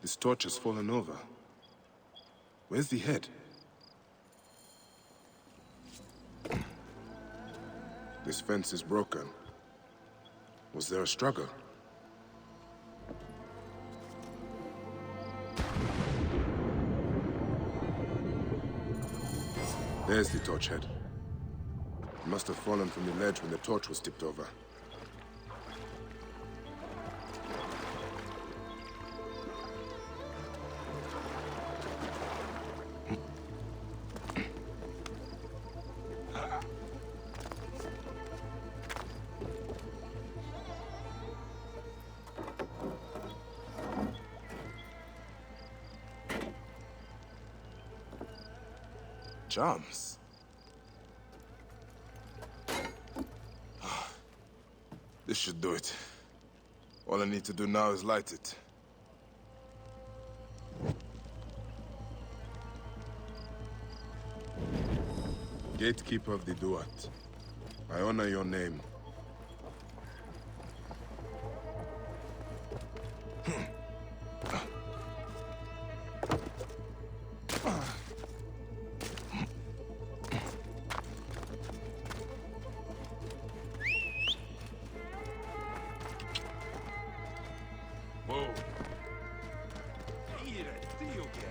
This torch has fallen over. Where's the head? This fence is broken. Was there a struggle? There's the torch head. It must have fallen from the ledge when the torch was tipped over. Charms. This should do it. All I need to do now is light it. Gatekeeper of the Duat, I honor your name. Whoa. Mira, tío, ¿qué?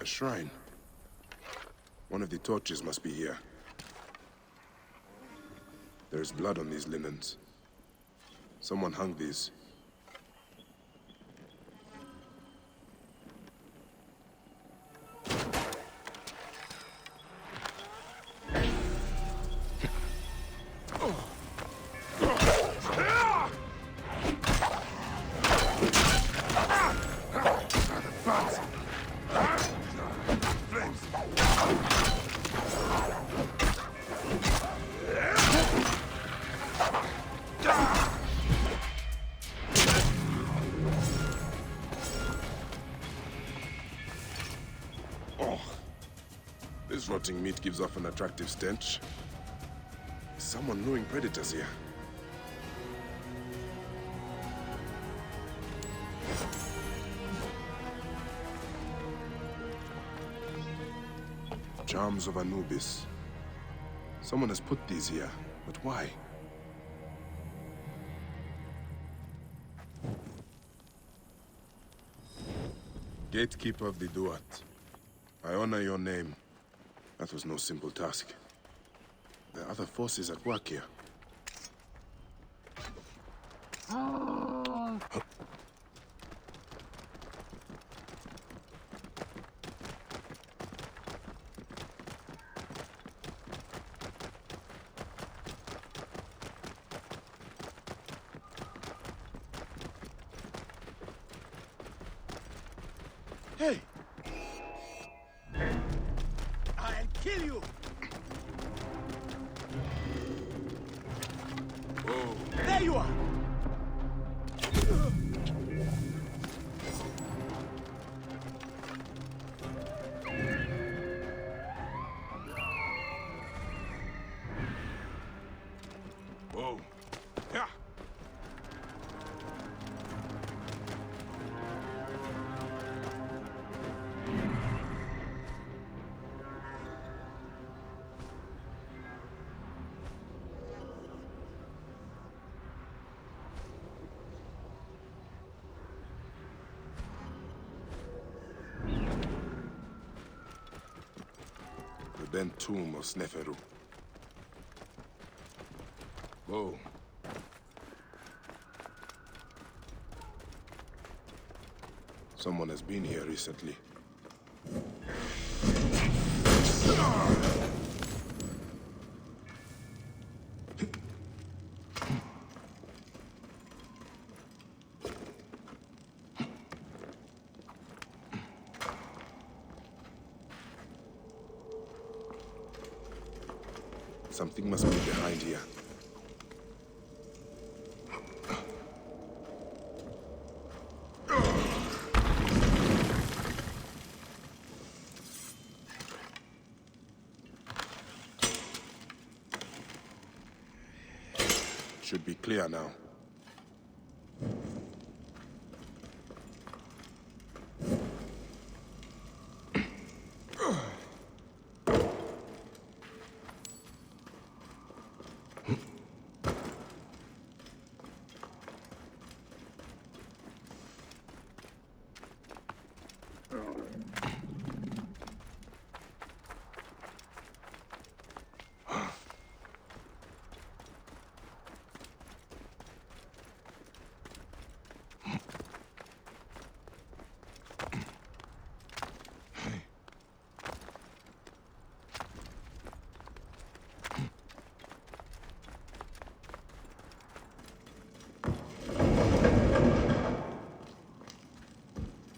A shrine. One of the torches must be here. There's blood on these linens. Someone hung these. This rotting meat gives off an attractive stench. Is someone luring predators here? Charms of Anubis. Someone has put these here, but why? Gatekeeper of the Duat, I honor your name. That was no simple task. There are other forces at work here. Hey! I'll kill you! Whoa. There you are! Whoa. Yeah. then tomb of Sneferu. Whoa. Someone has been here recently. Something must be behind here. Should be clear now.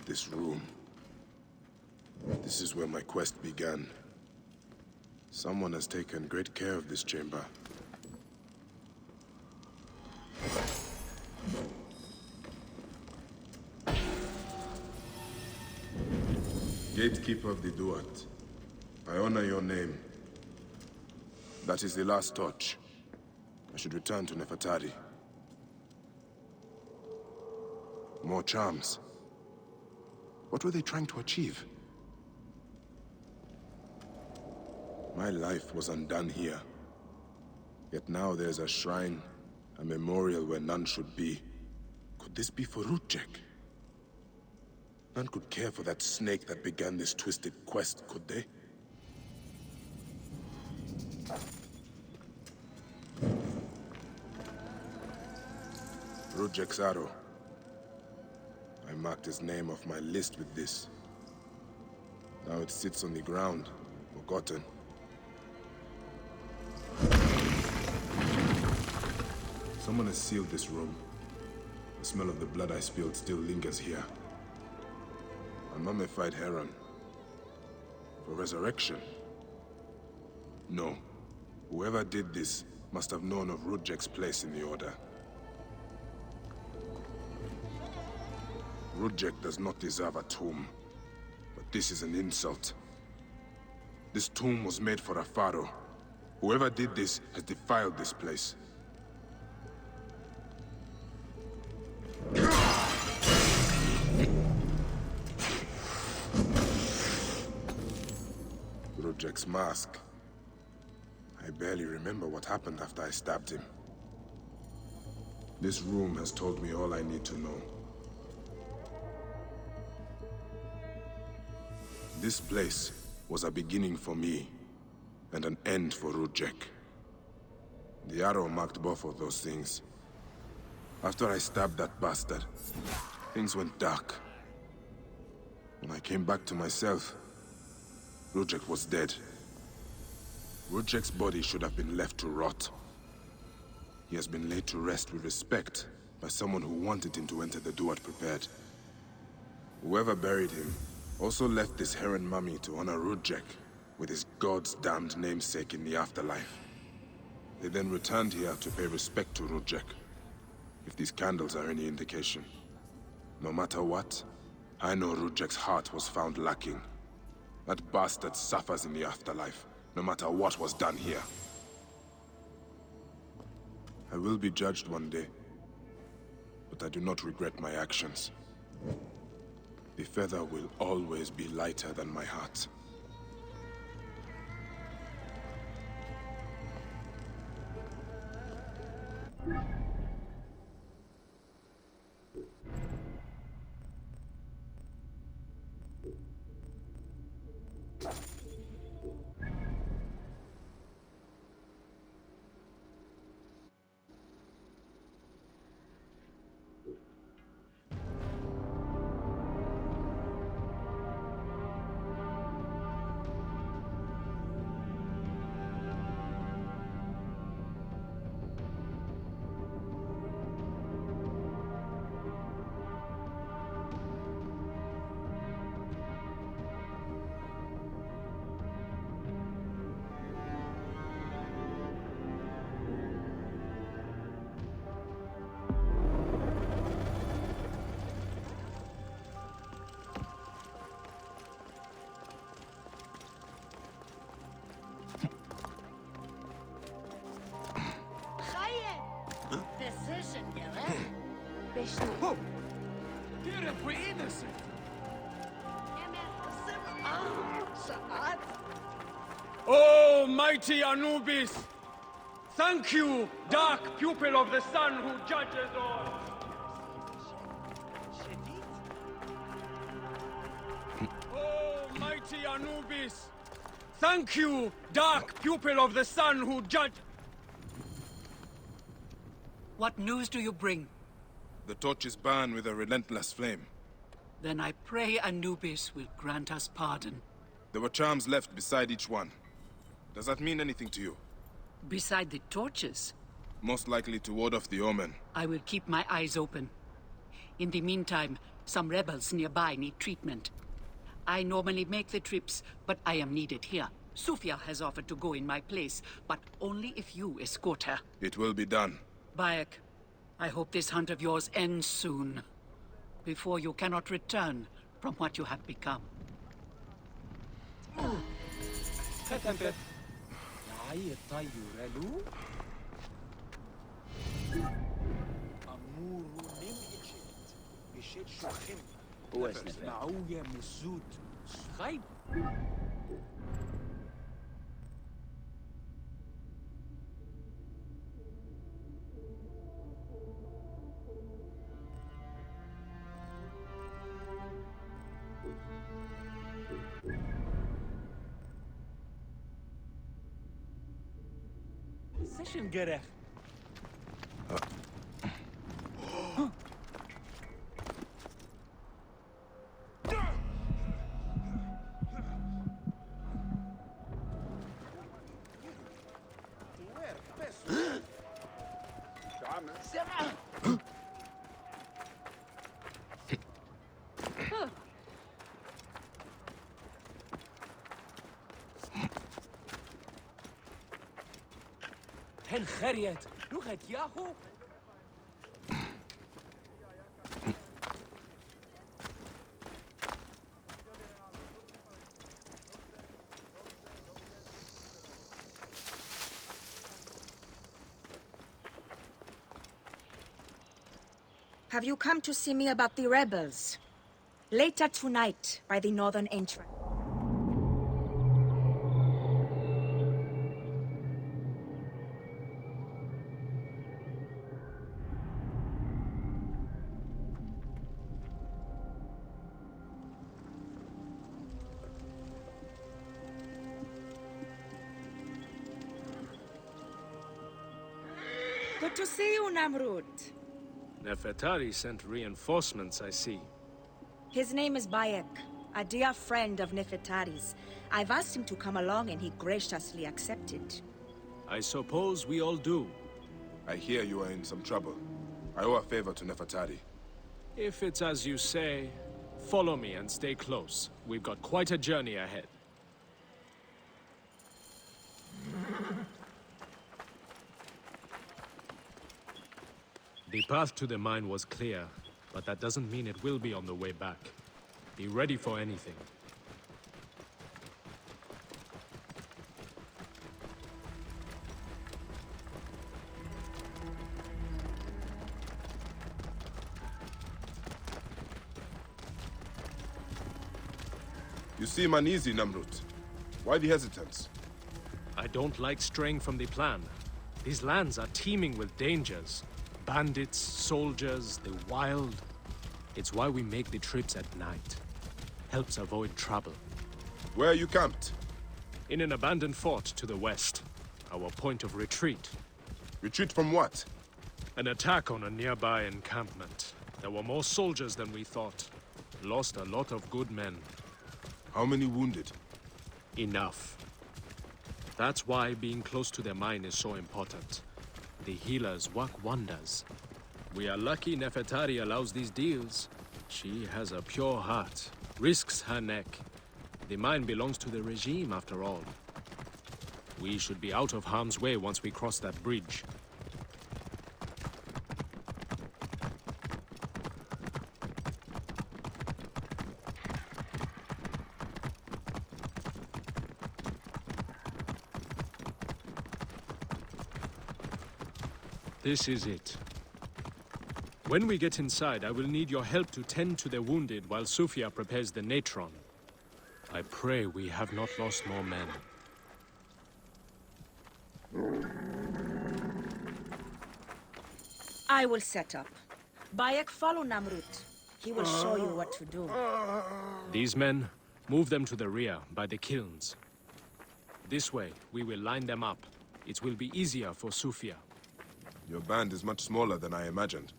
This room. This is where my quest began. Someone has taken great care of this chamber. Gatekeeper of the Duat, I honor your name. That is the last torch. I should return to Nefertari. More charms. What were they trying to achieve? My life was undone here. Yet now there's a shrine, a memorial where none should be. Could this be for Rudjek? None could care for that snake that began this twisted quest, could they? Rudjek's arrow. I marked his name off my list with this. Now it sits on the ground, forgotten. Someone has sealed this room. The smell of the blood I spilled still lingers here. A mummified heron. For resurrection? No. Whoever did this must have known of Rudjek's place in the Order. Rudjek does not deserve a tomb, but this is an insult. This tomb was made for a pharaoh. Whoever did this has defiled this place. Rudjek's mask. I barely remember what happened after I stabbed him. This room has told me all I need to know. This place was a beginning for me, and an end for Rudjek. The arrow marked both of those things. After I stabbed that bastard, things went dark. When I came back to myself, Rudjek was dead. Rudjek's body should have been left to rot. He has been laid to rest with respect by someone who wanted him to enter the Duat prepared. Whoever buried him also left this heron mummy to honor Rudjek with his god's damned namesake in the afterlife. They then returned here to pay respect to Rudjek, if these candles are any indication. No matter what, I know Rudjek's heart was found lacking. That bastard suffers in the afterlife, no matter what was done here. I will be judged one day, but I do not regret my actions. The feather will always be lighter than my heart. Oh, dear, if we're innocent. Oh, mighty Anubis! Thank you, dark pupil of the sun who judges all! Oh, mighty Anubis! Thank you, dark pupil of the sun who judge... What news do you bring? The torches burn with a relentless flame. Then I pray Anubis will grant us pardon. There were charms left beside each one. Does that mean anything to you? Beside the torches, Most likely to ward off the omen. I will keep my eyes open. In the meantime, some rebels nearby need treatment. I normally make the trips, but I am needed here. Sufia has offered to go in my place, but only if you escort her. It will be done. Bayek, I hope this hunt of yours ends soon. Before you cannot return from what you have become. Session geref. هن خريت لغة ياهو. Have you come to see me about the rebels? Later tonight, by the northern entrance. Good to see you, Namrud. Nefertari sent reinforcements, I see. His name is Bayek, a dear friend of Nefertari's. I've asked him to come along and he graciously accepted. I suppose we all do. I hear you are in some trouble. I owe a favor to Nefertari. If it's as you say, follow me and stay close. We've got quite a journey ahead. The path to the mine was clear, but that doesn't mean it will be on the way back. Be ready for anything. You seem uneasy, Namrud. Why the hesitance? I don't like straying from the plan. These lands are teeming with dangers. Bandits, soldiers, the wild. It's why we make the trips at night. Helps avoid trouble. Where are you camped? In an abandoned fort to the west. Our point of retreat. Retreat from what? An attack on a nearby encampment. There were more soldiers than we thought. Lost a lot of good men. How many wounded? Enough. That's why being close to the mine is so important. The healers work wonders. We are lucky Nefertari allows these deals. She has a pure heart, risks her neck. The mine belongs to the regime, after all. We should be out of harm's way once we cross that bridge. This is it. When we get inside, I will need your help to tend to the wounded while Sufia prepares the natron. I pray we have not lost more men. I will set up. Bayek, follow Namrut. He will show you what to do. These men, move them to the rear, by the kilns. This way, we will line them up. It will be easier for Sufia. Your band is much smaller than I imagined.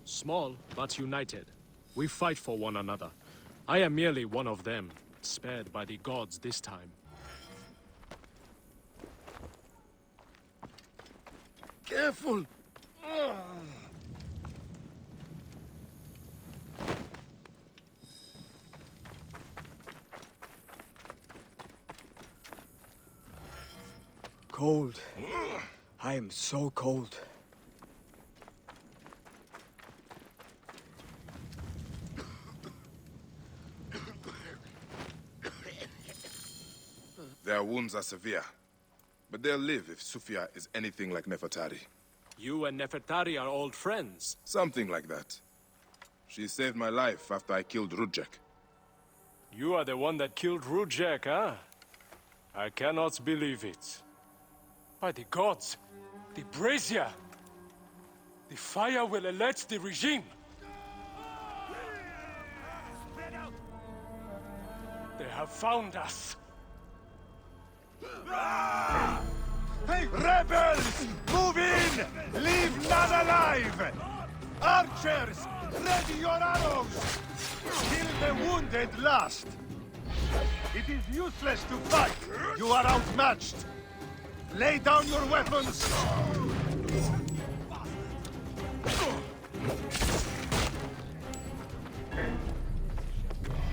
Small, but united. We fight for one another. I am merely one of them, spared by the gods this time. Careful! Cold. I am so cold. Their wounds are severe, but they'll live if Sufia is anything like Nefertari. You and Nefertari are old friends. Something like that. She saved my life after I killed Rudjek. You are the one that killed Rudjek, huh? I cannot believe it. By the gods, the brazier! The fire will alert the regime! They have found us! Hey, rebels! Move in! Leave none alive! Archers, ready your arrows! Kill the wounded last! It is useless to fight! You are outmatched! Lay down your weapons!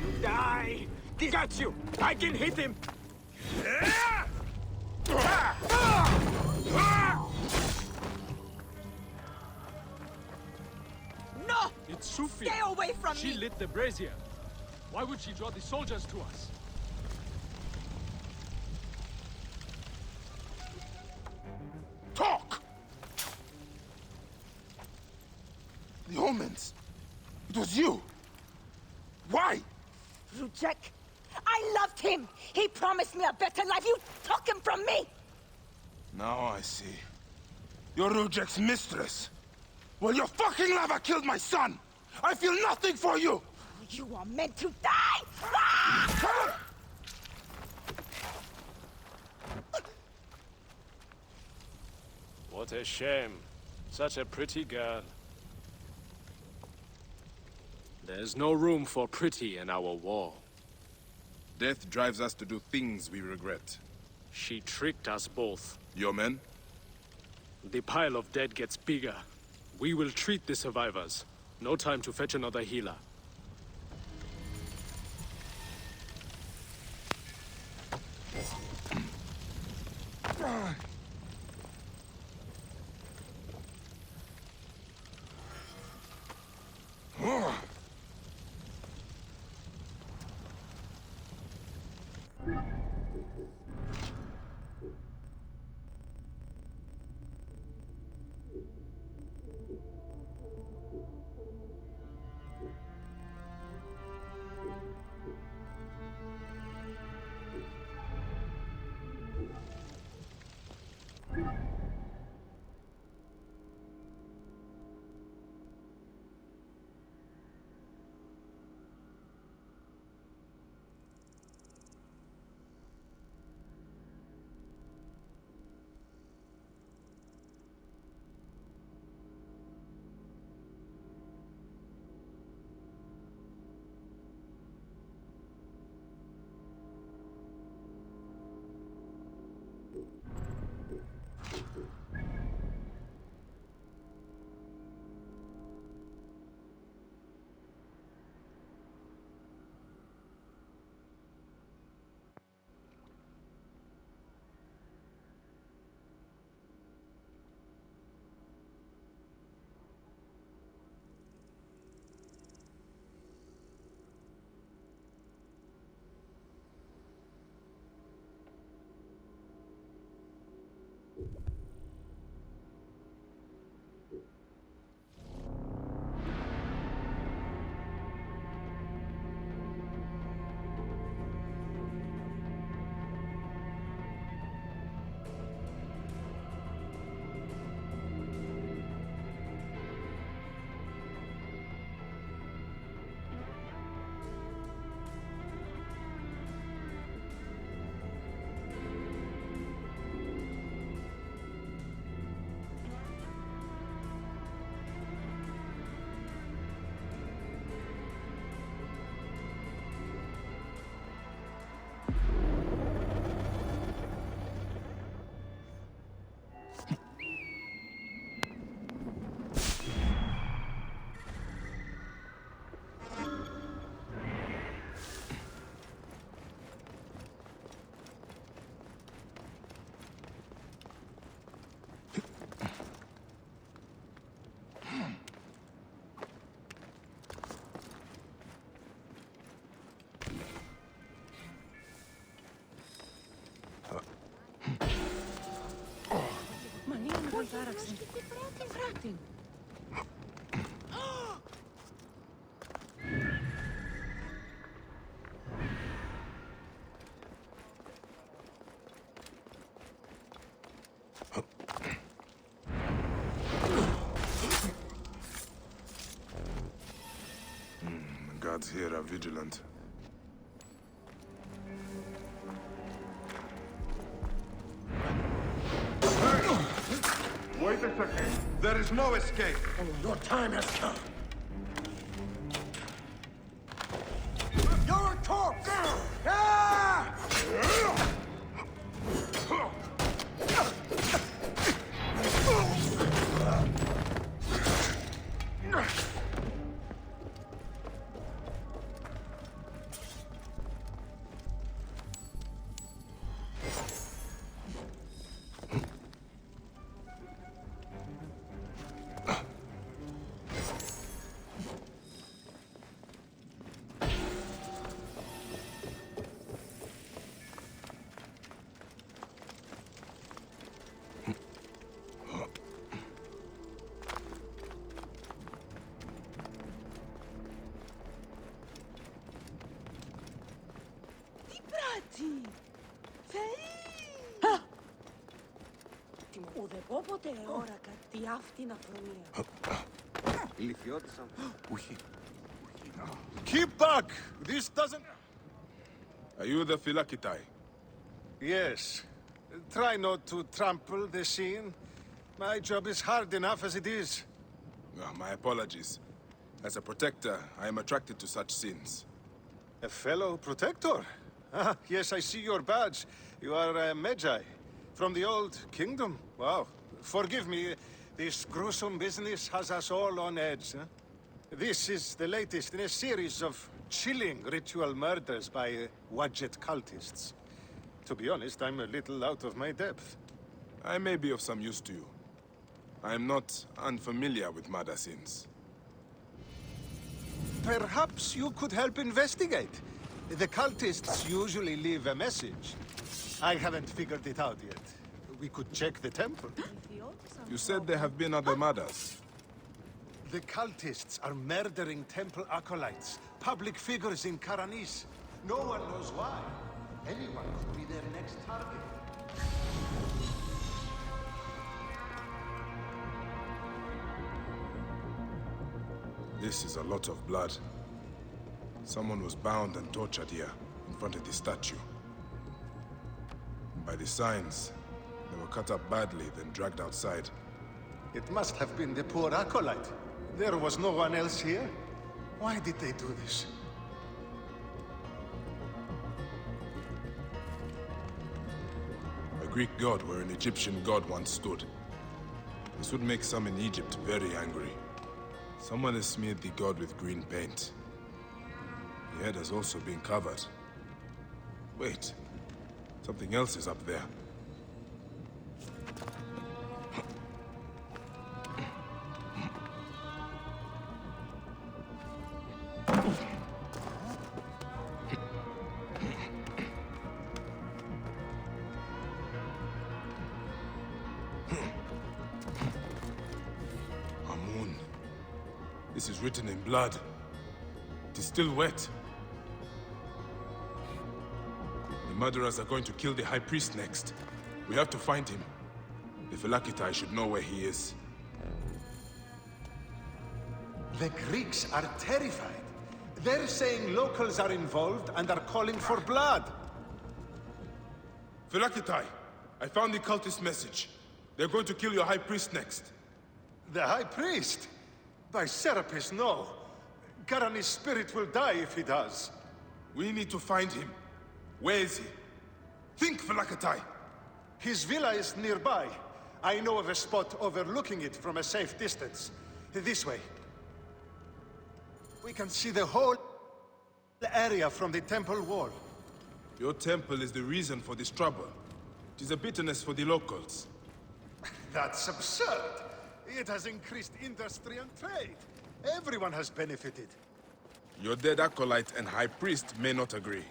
You die! He got you! I can hit him! No! It's Sufia! Stay away from She me! lit the brazier. Why would she draw the soldiers to us? Talk! The omens! It was you! Why? Rujek, I loved him! He promised me a better life! You took him from me! Now I see. You're Rudjek's mistress. Well, your fucking lava killed my son! I feel nothing for you! You are meant to die! Ah! What a shame. Such a pretty girl. There's no room for pretty in our war. Death drives us to do things we regret. She tricked us both. Your men? The pile of dead gets bigger. We will treat the survivors. No time to fetch another healer. έπραξε. Τι φράχτη. The guards here are vigilant. Wait a second. There is no escape. Your time has come. You're a corpse! Τι! Θεή! Ουδεπόποτε εόρακα τι αυτήν αφρονία. Keep back! This doesn't... Are you the Philakitai? Yes. Try not to trample the scene. My job is hard enough as it is. My apologies. As a protector, I am attracted to such sins. A fellow protector? Ah, yes, I see your badge. You are a Magi. From the old kingdom? Wow. Forgive me, this gruesome business has us all on edge. Huh? This is the latest in a series of chilling ritual murders by Wadjet cultists. To be honest, I'm a little out of my depth. I may be of some use to you. I am not unfamiliar with murder sins. Perhaps you could help investigate. The cultists usually leave a message. I haven't figured it out yet. We could check the temple. You said there have been other murders. The cultists are murdering temple acolytes, public figures in Karanis. No one knows why. Anyone could be their next target. This is a lot of blood. Someone was bound and tortured here, in front of the statue. By the signs, they were cut up badly, then dragged outside. It must have been the poor acolyte. There was no one else here. Why did they do this? A Greek god where an Egyptian god once stood. This would make some in Egypt very angry. Someone has smeared the god with green paint. The head has also been covered. Wait. Something else is up there. Amun. This is written in blood. It is still wet. The murderers are going to kill the High Priest next. We have to find him. The Philakitai should know where he is. The Greeks are terrified. They're saying locals are involved and are calling for blood. Philakitai, I found the cultist message. They're going to kill your High Priest next. The High Priest? By Serapis, no. Karanis' spirit will die if he does. We need to find him. Where is he? Think, Philakitai! His villa is nearby. I know of a spot overlooking it from a safe distance. This way. We can see the whole area from the temple wall. Your temple is the reason for this trouble. It is a bitterness for the locals. That's absurd. It has increased industry and trade. Everyone has benefited. Your dead acolyte and High Priest may not agree.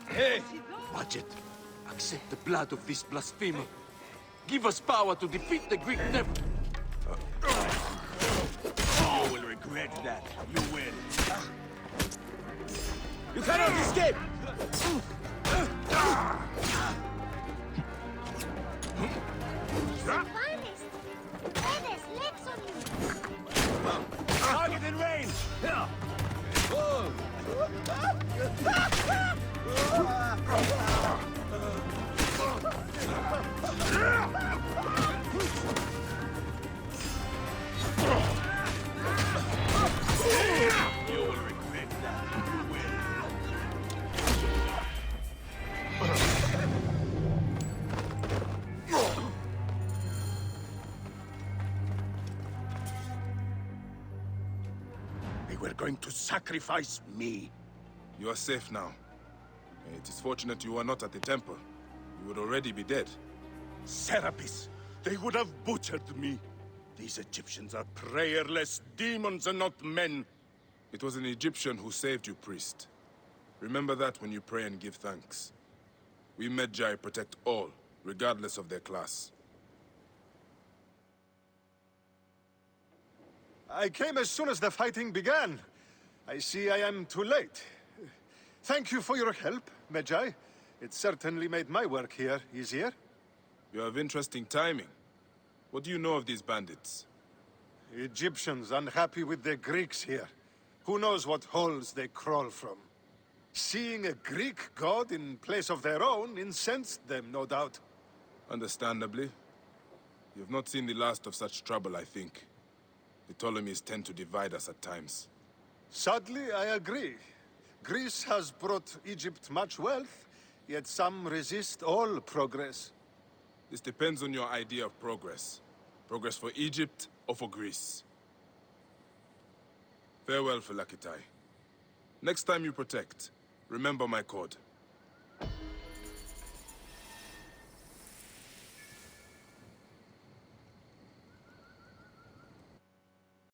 Hey! Watch it. Accept the blood of this blasphemer. Give us power to defeat the Greek devil. You will regret that. You will. You cannot escape! Target in range! You will regret that. You will. They were going to sacrifice me. You are safe now. It is fortunate you are not at the temple. You would already be dead. Serapis, they would have butchered me. These Egyptians are prayerless demons and not men. It was an Egyptian who saved you, priest. Remember that when you pray and give thanks. We Medjay protect all, regardless of their class. I came as soon as the fighting began. I see I am too late. Thank you for your help, Medjay. It certainly made my work here easier. You have interesting timing. What do you know of these bandits? Egyptians unhappy with the Greeks here. Who knows what holes they crawl from. Seeing a Greek god in place of their own incensed them, no doubt. Understandably. You have not seen the last of such trouble, I think. The Ptolemies tend to divide us at times. Sadly, I agree. Greece has brought Egypt much wealth, yet some resist all progress. This depends on your idea of progress. Progress for Egypt or for Greece. Farewell, Phylakitai. Next time you protect, remember my code.